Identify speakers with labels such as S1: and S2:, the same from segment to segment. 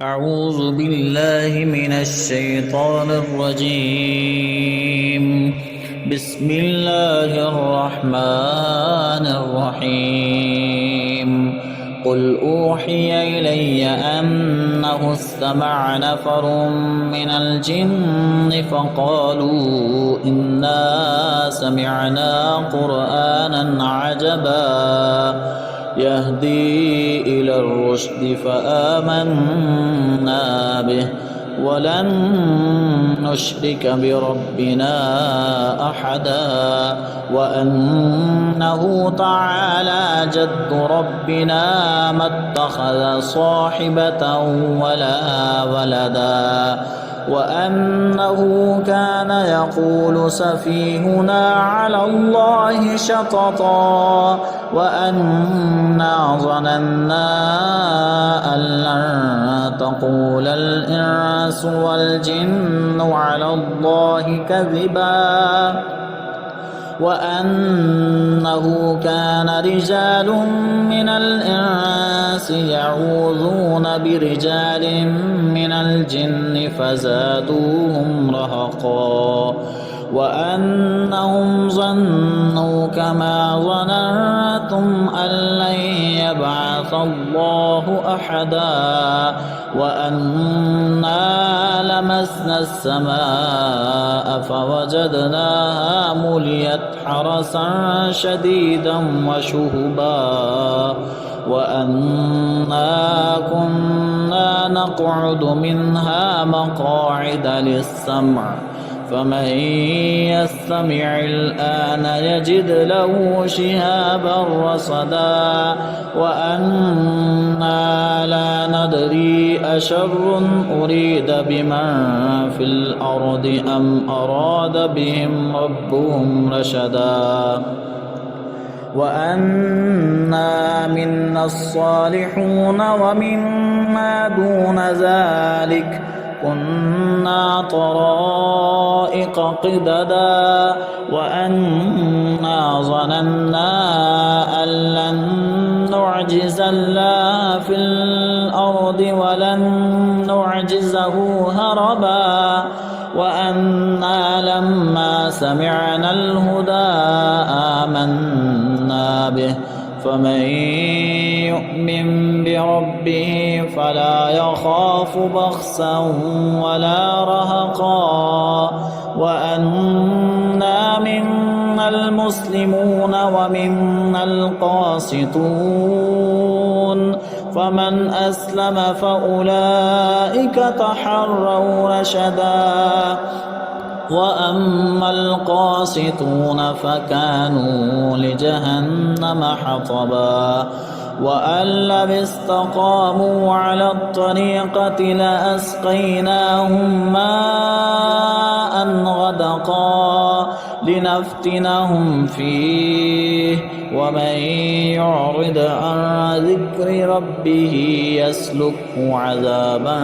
S1: أعوذ بالله من الشيطان الرجيم. بسم الله الرحمن الرحيم. قل أوحي إلي أنه استمع نفر من الجن فقالوا إنا سمعنا قرآنا عجبا يهدي إلى الرشد فآمنا به ولن نشرك بربنا أحدا وأنه تعالى جد ربنا ما اتخذ صاحبة ولا ولدا وأنه كان يقول سفيهنا على الله شططا وأنا ظننا أن لن تقول الإنس والجن على الله كذبا وأنه كان رجال من الإنس يعوذون برجال من الجن فزادوهم رهقا وأنهم ظنوا كما ظننتم أن لن يبعث الله أحدا وأنا لمسنا السماء فوجدناها مليت حرسا شديدا وشهبا وأنا كنا نقعد منها مقاعد للسمع فمن يستمع الآن يجد له شهابا رصدا وأنا لا ندري أشر أريد بمن في الأرض أم أراد بهم ربهم رشدا وأنا منا الصالحون ومنا دون ذلك كنا طرائق قددا وأنا ظننا أن لن نعجز الله في الأرض ولن نعجزه هربا وأنا لما سمعنا الهدى آمنا به فمن يؤمن بربه فلا يخاف بخسا ولا رهقا وأنا منا المسلمون ومنا القاسطون فمن أسلم فأولئك تحروا رشدا وأما القاسطون فكانوا لجهنم حطبا وأن لو استقاموا على الطريقة لأسقيناهم ماء غدقا لنفتنهم فيه ومن يعرض عن ذكر ربه يسلكه عذابا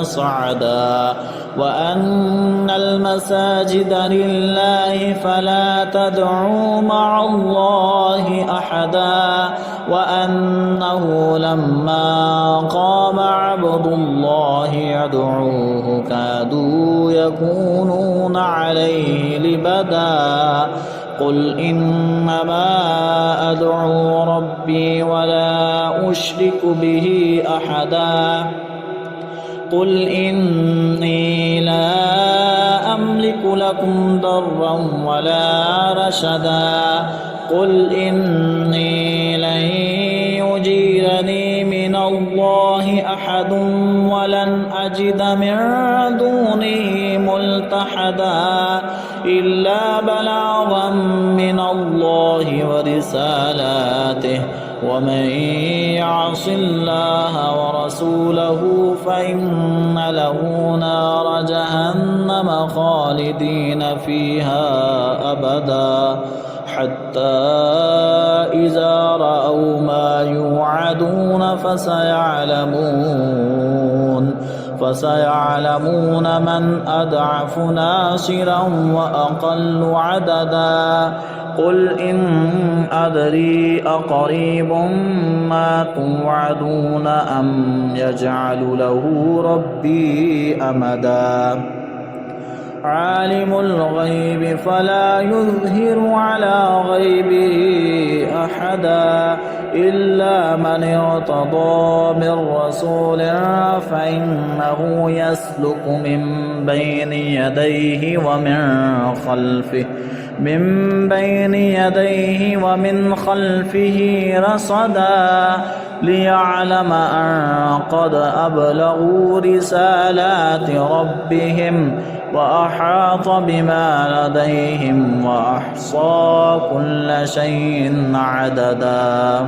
S1: صعدا وأن المساجد لله فلا تدعوا مع الله أحدا وأنه لما قام عبد الله يدعوه كادوا يكونون عليه لبدا قل إنما أدعو ربي ولا أشرك به أحدا قل إني لا أملك لكم ضرا ولا رشدا قل إني لن يجيرني من الله أحد ولن أجد من دونه ملتحدا إلا بلاغا من الله ورسالاته ومن يعص الله ورسوله فإن له نار جهنم خالدين فيها أبدا حتى إذا رأوا ما يوعدون فسيعلمون من أضعف ناصرا وأقل عددا قل إن أدري أقريب ما توعدون أم يجعل له ربي أمدا عالم الغيب فلا يظهر على غيبه أحدا إلا من ارتضى من رسول فإنه يسلك من بين يديه ومن خلفه رصدا ليعلم أن قد أبلغوا رسالات ربهم وأحاط بما لديهم وأحصى كل شيء عددا